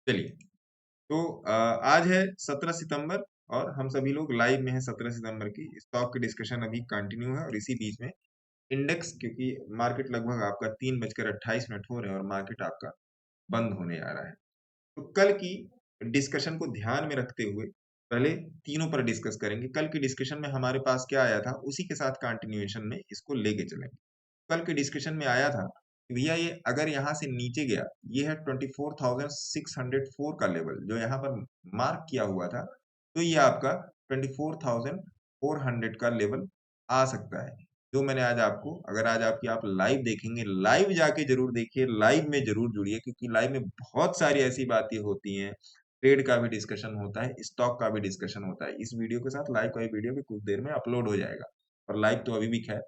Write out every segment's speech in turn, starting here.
चलिए, तो आज है 17 सितंबर और हम सभी लोग लाइव में हैं 17 सितंबर की। स्टॉक की डिस्कशन अभी कंटिन्यू है और इसी बीच में इंडेक्स, क्योंकि मार्केट लगभग आपका 3:28 हो रहे हैं और मार्केट आपका बंद होने आ रहा है। तो कल की डिस्कशन को ध्यान में रखते हुए पहले तीनों पर डिस्कस करेंगे। कल की डिस्कशन में हमारे पास क्या आया था, उसी के साथ कंटिन्यूएशन में इसको लेके चलेंगे। कल के डिस्कशन में आया था कि भैया ये अगर यहाँ से नीचे गया, ये है 24,604 का लेवल जो यहाँ पर मार्क किया हुआ था, तो ये आपका 24,400 का लेवल आ सकता है। जो मैंने आज आपको, अगर आज आपकी आप लाइव देखेंगे, लाइव जाके जरूर देखिए, लाइव में जरूर जुड़िए, क्योंकि लाइव में बहुत सारी ऐसी बातें होती हैं। ट्रेड का भी डिस्कशन होता है, स्टॉक का भी डिस्कशन होता है। इस वीडियो के साथ लाइव का वीडियो भी कुछ देर में अपलोड हो जाएगा और लाइव तो अभी भी खैर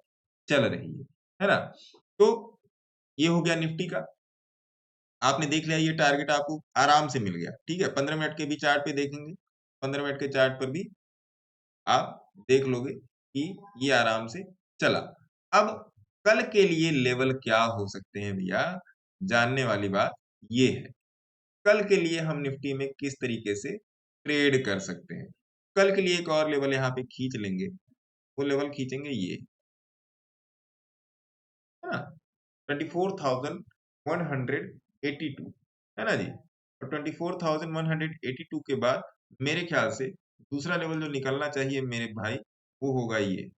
चल रही है ना। तो ये हो गया निफ्टी का। आपने देख लिया, ये टारगेट आपको आराम से मिल गया। ठीक है, 15 मिनट के भी चार्ट पे देखेंगे, 15 मिनट के चार्ट पर भी आप देख लोगे कि ये आराम से चला। अब कल के लिए लेवल क्या हो सकते हैं भैया, जानने वाली बात ये है। कल के लिए हम निफ्टी में किस तरीके से ट्रेड कर सकते हैं। कल के लिए एक और लेवल यहाँ पे खींच लेंगे, वो लेवल खींचेंगे ये, है ना, 24,182, है ना जी। और 24,182 के बाद मेरे ख्याल से दूसरा लेवल जो निकलना चाहिए मेरे भाई, वो होगा ये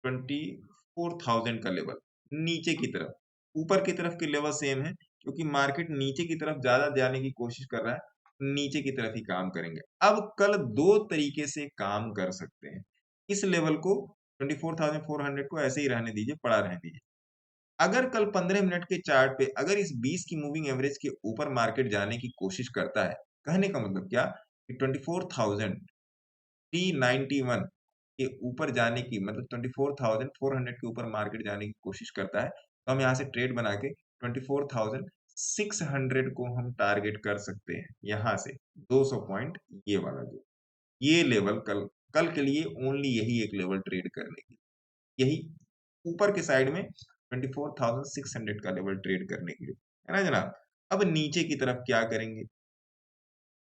24,000 का लेवल नीचे की तरफ। ऊपर की तरफ के लेवल सेम है, क्योंकि मार्केट नीचे की तरफ ज्यादा जाने की कोशिश कर रहा है, नीचे की तरफ ही काम करेंगे। अब कल दो तरीके से काम कर सकते हैं। इस लेवल को 24,400 को ऐसे ही रहने दीजिए, पड़ा रहने दीजिए। अगर कल 15 मिनट के चार्ट पे अगर इस 20 की मूविंग एवरेज के ऊपर मार्केट जाने की कोशिश करता है, कहने का मतलब क्या कि 24,391 के ऊपर जाने की, मतलब 24,400 के ऊपर मार्केट जाने की कोशिश करता है, तो हम यहाँ से ट्रेड बना के 24,600 को हम टारगेट कर सकते हैं। यहाँ से 200 पॉइंट, ये वाला जो ये लेवल कल कल के लिए ओनली यही एक लेवल ट्रेड करने की, यही ऊपर के साइड में 24,600 का लेवल ट्रेड करने के लिए, है ना जनाब। अब नीचे की तरफ क्या करेंगे,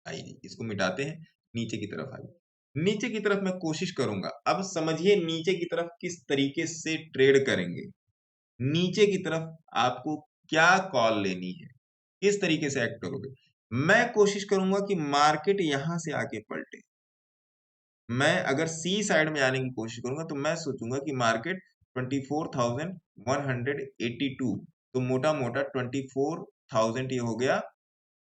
आइए इसको मिटाते हैं, नीचे की तरफ आइए। नीचे की तरफ मैं कोशिश करूंगा, अब समझिए नीचे की तरफ किस तरीके से ट्रेड करेंगे। नीचे की तरफ आपको क्या कॉल लेनी है, किस तरीके से एक्ट करोगे। मैं कोशिश करूंगा कि मार्केट यहां से आके पलटे। मैं अगर सी साइड में आने की कोशिश करूंगा तो मैं सोचूंगा कि मार्केट 24,182, तो मोटा मोटा 24,000 ये हो गया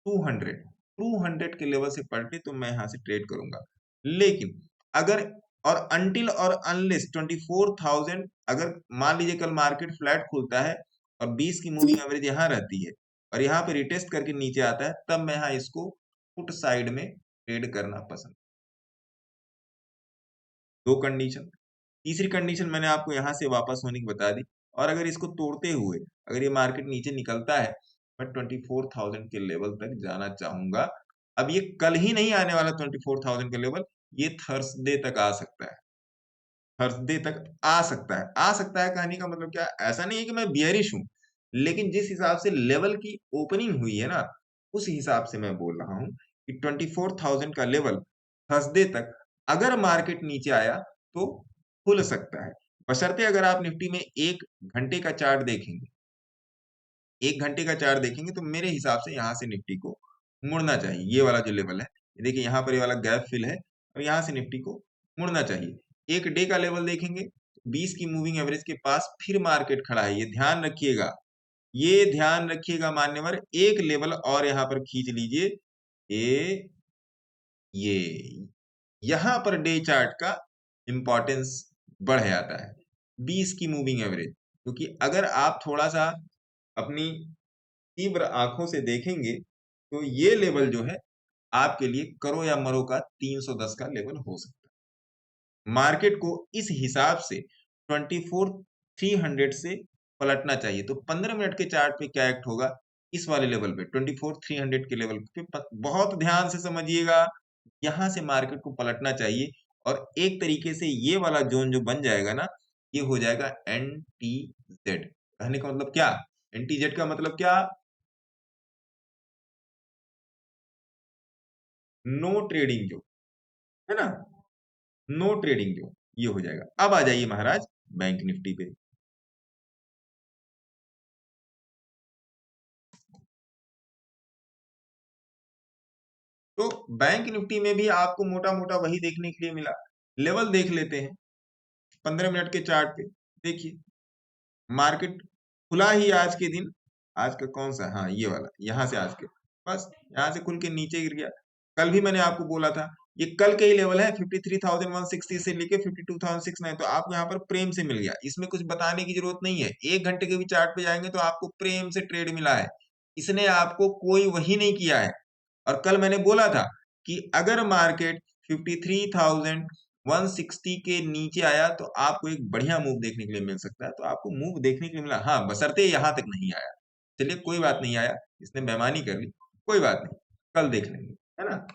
200, 200 के लेवल से पलटे तो मैं यहां से ट्रेड करूंगा। लेकिन अगर और अनटिल और अनलेस 24,000, अगर मान लीजिए कल मार्केट फ्लैट खुलता है और 20 की मूविंग एवरेज यहाँ रहती है और यहाँ पे रिटेस्ट करके नीचे आता है, तब मैं यहाँ इसको पुट साइड में ट्रेड करना पसंद। दो कंडीशन। तीसरी कंडीशन मैंने आपको यहां से वापस होने की बता दी। और अगर इसको तोड़ते हुए अगर ये मार्केट नीचे निकलता है, मैं 24,000 के लेवल तक जाना चाहूंगा। अब ये कल ही नहीं आने वाला 24,000 का लेवल, ये थर्सडे तक आ सकता है। थर्सडे तक आ सकता है। आ सकता है कहने का मतलब क्या, ऐसा नहीं है कि मैं बियरिश हूं, लेकिन जिस हिसाब से लेवल की ओपनिंग हुई है ना, उस हिसाब से मैं बोल रहा हूं कि 24,000 का लेवल थर्सडे तक अगर मार्केट नीचे आया तो खुल सकता है। बशर्ते अगर आप निफ्टी में 1 घंटे का चार्ट देखेंगे, 1 घंटे का चार्ट देखेंगे, तो मेरे हिसाब से यहाँ से निफ्टी को मुड़ना चाहिए। ये वाला जो लेवल है, देखिए यहाँ पर ये वाला गैप फिल है और यहाँ से निफ्टी को मुड़ना चाहिए। 1 डे का लेवल देखेंगे, 20 की मूविंग एवरेज के पास फिर मार्केट खड़ा है, ये ध्यान रखिएगा। ये ध्यान रखिएगा मान्यवर, एक लेवल और यहाँ पर खींच लीजिए। ये यहाँ पर डे चार्ट का इंपॉर्टेंस बढ़ जाता है, 20 की मूविंग एवरेज। क्योंकि अगर आप थोड़ा सा अपनी तीव्र आंखों से देखेंगे, तो ये लेवल जो है आपके लिए करो या मरो का 310 का लेवल हो सकता है। मार्केट को इस हिसाब से 24,300 से पलटना चाहिए। तो 15 मिनट के चार्ट पे क्या एक्ट होगा, इस वाले लेवल पे 24,300 के लेवल पे बहुत ध्यान से समझिएगा, यहां से मार्केट को पलटना चाहिए। और एक तरीके से ये वाला जोन जो बन जाएगा ना, ये हो जाएगा एन टी जेड। कहने का मतलब क्या, एन टी जेड का मतलब क्या, नो ट्रेडिंग जो है ना, नो ट्रेडिंग जो ये हो जाएगा। अब आ जाइए महाराज बैंक निफ्टी पे। तो बैंक निफ्टी में भी आपको मोटा मोटा वही देखने के लिए मिला। लेवल देख लेते हैं 15 मिनट के चार्ट पे। देखिए मार्केट खुला ही आज के दिन, आज का कौन सा, हाँ ये वाला, यहां से आज के, बस यहां से खुल के नीचे गिर गया। कल भी मैंने आपको बोला था ये कल के ही लेवल है, 53,160 से लेके 52,609। तो आपको यहाँ पर प्रेम से मिल गया, इसमें कुछ बताने की जरूरत नहीं है। 1 घंटे के भी चार्ट पे जाएंगे तो आपको प्रेम से ट्रेड मिला है, इसने आपको कोई वही नहीं किया है। और कल मैंने बोला था कि अगर मार्केट 53,160 के नीचे आया तो आपको एक बढ़िया मूव देखने के लिए मिल सकता है। तो आपको मूव देखने के लिए मिला, हाँ बशर्ते यहां तक नहीं आया। चलिए कोई बात नहीं, आया इसने बेईमानी कर ली, कोई बात नहीं, कल देख लेंगे, है ना।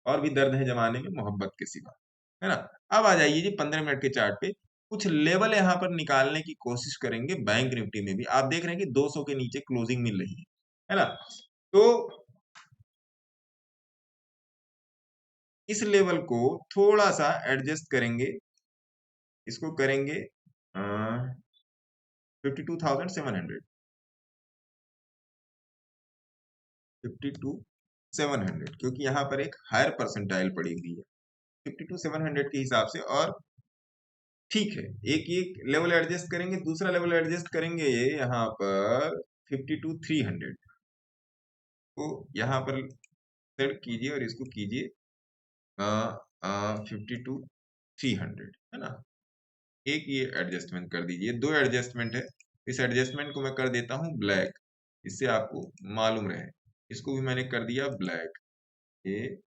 और भी दर्द है जमाने में मोहब्बत के सिवा, है ना। अब आ जाइए जी 15 मिनट के चार्ट पे, कुछ लेवल यहाँ पर निकालने की कोशिश करेंगे। बैंक निफ्टी में भी आप देख रहे हैं कि 200 के नीचे क्लोजिंग मिल रही है ना। तो इस लेवल को थोड़ा सा एडजस्ट करेंगे, इसको करेंगे 52,700, 52,700, क्योंकि यहाँ पर एक हायर परसेंटाइल पड़ी हुई है 52,700 के हिसाब से। और ठीक है, एक एक लेवल एडजस्ट करेंगे, दूसरा लेवल एडजस्ट करेंगे यहाँ पर 52,300 को। यहाँ पर सेट कीजिए और इसको कीजिए 52,300, है ना। एक ये एडजस्टमेंट कर दीजिए, दो एडजस्टमेंट है। इस एडजस्टमेंट को मैं कर देता हूँ ब्लैक, इससे आपको मालूम रहे। इसको भी मैंने कर दिया ब्लैक, ये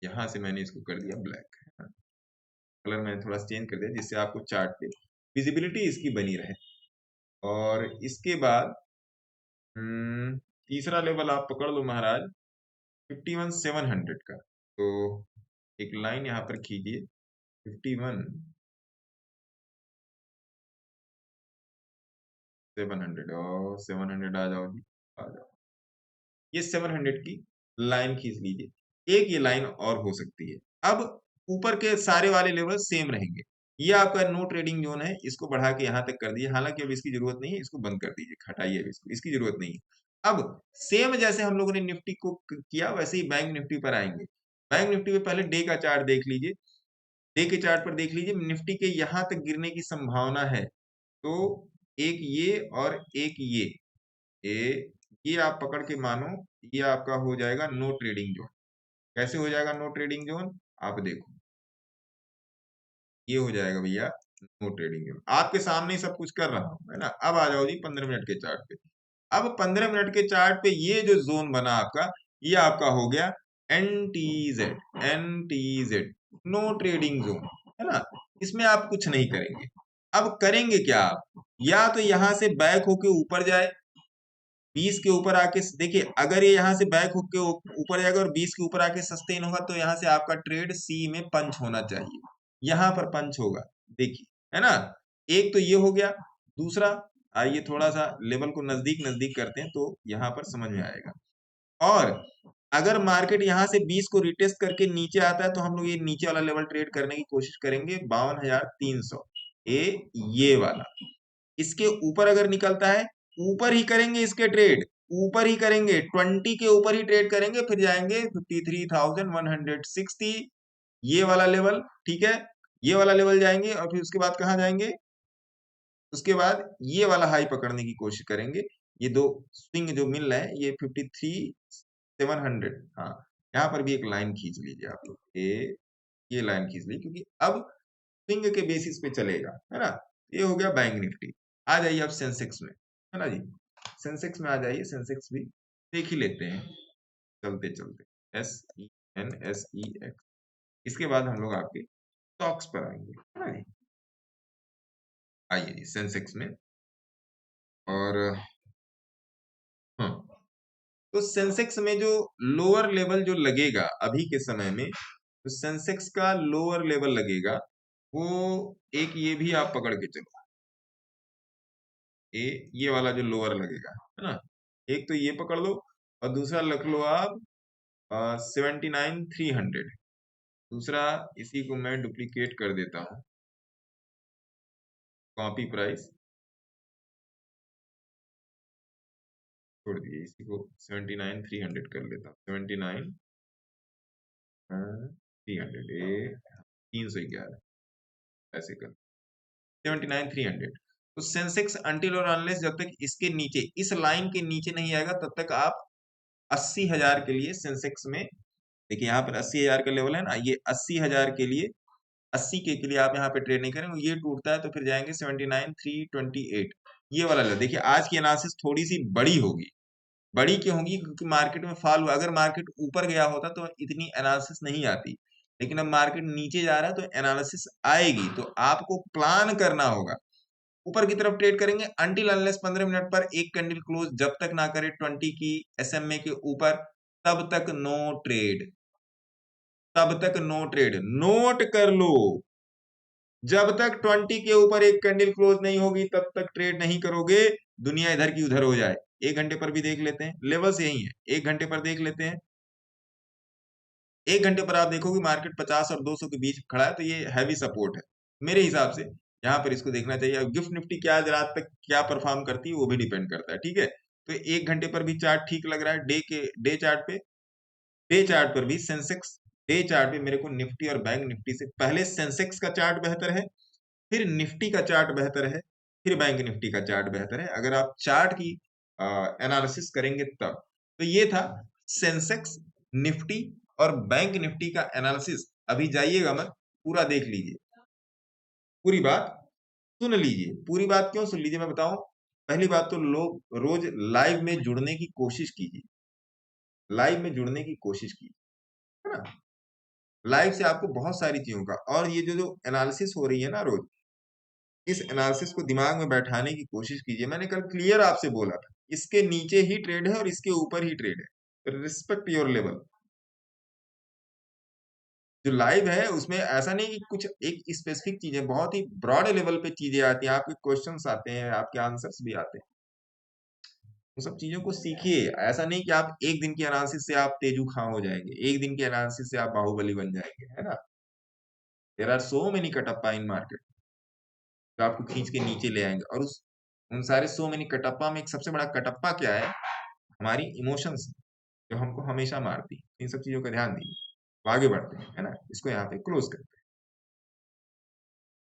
यहाँ से मैंने इसको कर दिया ब्लैक, कलर मैंने थोड़ा चेंज कर दिया जिससे आपको चार्ट पे विजिबिलिटी इसकी बनी रहे। और इसके बाद तीसरा लेवल आप पकड़ लो महाराज 51,700 का। तो एक लाइन यहाँ पर खींचिए 51,700, और 700 आ जाओ जी, आ जाओ। ये 700 की लाइन खींच लीजिए। एक ये लाइन और हो सकती है। अब ऊपर के सारे वाले लेवल सेम रहेंगे। ये आपका नो ट्रेडिंग जोन है, इसको बढ़ा के यहां तक कर दीजिए। हालांकि अब इसकी जरूरत नहीं है, इसको बंद कर दीजिए, हटाइए अब इसको, इसकी जरूरत नहीं है। अब सेम जैसे हम लोगों ने निफ्टी को किया वैसे ही बैंक निफ्टी पर आएंगे। बैंक निफ्टी पे पहले डे का चार्ट देख लीजिए। डे के चार्ट पर देख लीजिए निफ्टी के यहां तक गिरने की संभावना है। तो एक ये और एक ये आप पकड़ के मानो, ये आपका हो जाएगा नो ट्रेडिंग जोन। कैसे हो जाएगा नो ट्रेडिंग जोन, आप देखो ये हो जाएगा भैया नो ट्रेडिंग जोन। आपके सामने ही सब कुछ कर रहा हूं, है ना। अब आ जाओ जी 15 मिनट के चार्ट पे। अब 15 मिनट के चार्ट पे ये जो जोन बना आपका, ये आपका हो गया N T Z, no trading zone, है ना। इसमें आप कुछ नहीं करेंगे। अब करेंगे क्या आप, या तो यहां से बैक होके ऊपर जाए 20 के ऊपर आके, देखिए अगर ये यहाँ से बैक होके ऊपर जाएगा और 20 के ऊपर आके सस्टेन होगा तो यहाँ से आपका ट्रेड सी में पंच होना चाहिए, यहाँ पर पंच होगा, देखिए, है ना। एक तो ये हो गया। दूसरा, आइए थोड़ा सा लेवल को नजदीक नजदीक करते हैं तो यहाँ पर समझ में आएगा। और अगर मार्केट यहाँ से 20 को रिटेस्ट करके नीचे आता है तो हम लोग ये नीचे वाला लेवल ट्रेड करने की कोशिश करेंगे 52,300, ये वाला। इसके ऊपर अगर निकलता है, ऊपर ही करेंगे इसके ट्रेड, ऊपर ही करेंगे, 20 के ऊपर ही ट्रेड करेंगे, फिर जाएंगे 53,160, ये वाला लेवल, ठीक है। ये वाला लेवल जाएंगे और फिर उसके बाद कहाँ जाएंगे, उसके बाद ये वाला हाई पकड़ने की कोशिश करेंगे। ये दो स्विंग जो मिल रहे हैं ये 53,700, हाँ यहाँ पर भी एक लाइन खींच लीजिए आप लोग, ये लाइन खींच लीजिए क्योंकि अब स्विंग के बेसिस पे चलेगा, है ना। ये हो गया बैंक निफ्टी। आ जाइए अब सेंसेक्स में, है ना जी। सेंसेक्स में आ जाइए, सेंसेक्स भी देख ही लेते हैं चलते चलते। SENSEX। इसके बाद हम लोग आपके स्टॉक्स पर आएंगे, है ना जी। आइए सेंसेक्स में। और हाँ, तो सेंसेक्स में जो लोअर लेवल जो लगेगा अभी के समय में, तो सेंसेक्स का लोअर लेवल लगेगा वो, एक ये भी आप पकड़ के चलो, ये वाला जो लोअर लगेगा, है ना। एक तो ये पकड़ लो और दूसरा रख लो आप 79,300। दूसरा इसी को मैं डुप्लीकेट कर देता हूँ, कॉपी प्राइस छोड़ दिए, इसी को 79,300 कर लेता हूँ। 79,300 ये 311 ऐसे कर 79,300। तो सेंसेक्स अनटिल और अनलेस जब तक इसके नीचे, इस लाइन के नीचे नहीं आएगा, तब तक आप 80,000 के लिए सेंसेक्स में, देखिए यहाँ पर 80,000 का लेवल है ना, ये 80,000 के लिए 80 के लिए आप यहाँ पे ट्रेड नहीं करेंगे। ये टूटता है तो फिर जाएंगे 79,328, ये वाला ले। देखिए आज की एनालिसिस थोड़ी सी बड़ी होगी। बड़ी क्यों होगी? क्योंकि मार्केट में फॉल हुआ। अगर मार्केट ऊपर गया होता तो इतनी एनालिसिस नहीं आती, लेकिन अब मार्केट नीचे जा रहा है तो एनालिसिस आएगी। तो आपको प्लान करना होगा। ऊपर की तरफ ट्रेड करेंगे अनटिल अनलेस 15 मिनट पर एक कैंडल क्लोज जब तक ना करे 20 की एसएमए के ऊपर, तब तक नो ट्रेड, तब तक नो ट्रेड। नोट कर लो, जब तक 20 के ऊपर एक कैंडल क्लोज नहीं होगी तब तक ट्रेड नहीं करोगे। दुनिया इधर की उधर हो जाए। एक घंटे पर भी देख लेते हैं, लेवल्स यही है। एक घंटे पर देख लेते हैं। एक घंटे पर आप देखोगे मार्केट 50 और 200 के बीच खड़ा है, तो ये हैवी सपोर्ट है मेरे हिसाब से। यहाँ पर इसको देखना चाहिए। अब गिफ्ट निफ्टी क्या आज रात तक क्या परफॉर्म करती है वो भी डिपेंड करता है, ठीक है। तो एक घंटे पर भी चार्ट ठीक लग रहा है। डे चार्ट पे, डे चार्ट पर भी सेंसेक्स, डे चार्ट पे मेरे को निफ्टी और बैंक निफ्टी से पहले सेंसेक्स का चार्ट बेहतर है, फिर निफ्टी का चार्ट बेहतर है, फिर बैंक निफ्टी का चार्ट बेहतर है। अगर आप चार्ट की एनालिसिस करेंगे तब। तो ये था सेंसेक्स, निफ्टी और बैंक निफ्टी का एनालिसिस। अभी जाइएगा मत, पूरा देख लीजिए, पूरी बात सुन लीजिए। पूरी बात क्यों सुन लीजिए मैं बताऊं। पहली बात तो लोग रोज लाइव में जुड़ने की कोशिश कीजिए, लाइव में जुड़ने की कोशिश कीजिए, है ना। लाइव से आपको बहुत सारी चीजों का, और ये जो जो एनालिसिस हो रही है ना रोज, इस एनालिसिस को दिमाग में बैठाने की कोशिश कीजिए। मैंने कल क्लियर आपसे बोला था, इसके नीचे ही ट्रेड है और इसके ऊपर ही ट्रेड है। Respect your level. जो लाइव है उसमें ऐसा नहीं कि कुछ एक स्पेसिफिक चीजें, बहुत ही ब्रॉड लेवल पे चीजें आती हैं, आपके क्वेश्चंस आते हैं, आपके आंसर्स भी आते हैं। उन सब चीजों को सीखिए। ऐसा नहीं कि आप एक दिन की एनालिसिस से आप तेजू खां हो जाएंगे, एक दिन की एनालिसिस से आप बाहुबली बन जाएंगे, है ना। There are so many Kattappa in market, जो आपको खींच के नीचे ले आएंगे। और उस उन सारे सो मेनी कटप्पा में एक सबसे बड़ा कटप्पा क्या है? हमारी इमोशंस, जो हमको हमेशा मारती है। इन सब चीजों का ध्यान दीजिए। आगे बढ़ते हैं, है ना। इसको यहाँ पे क्लोज करते हैं।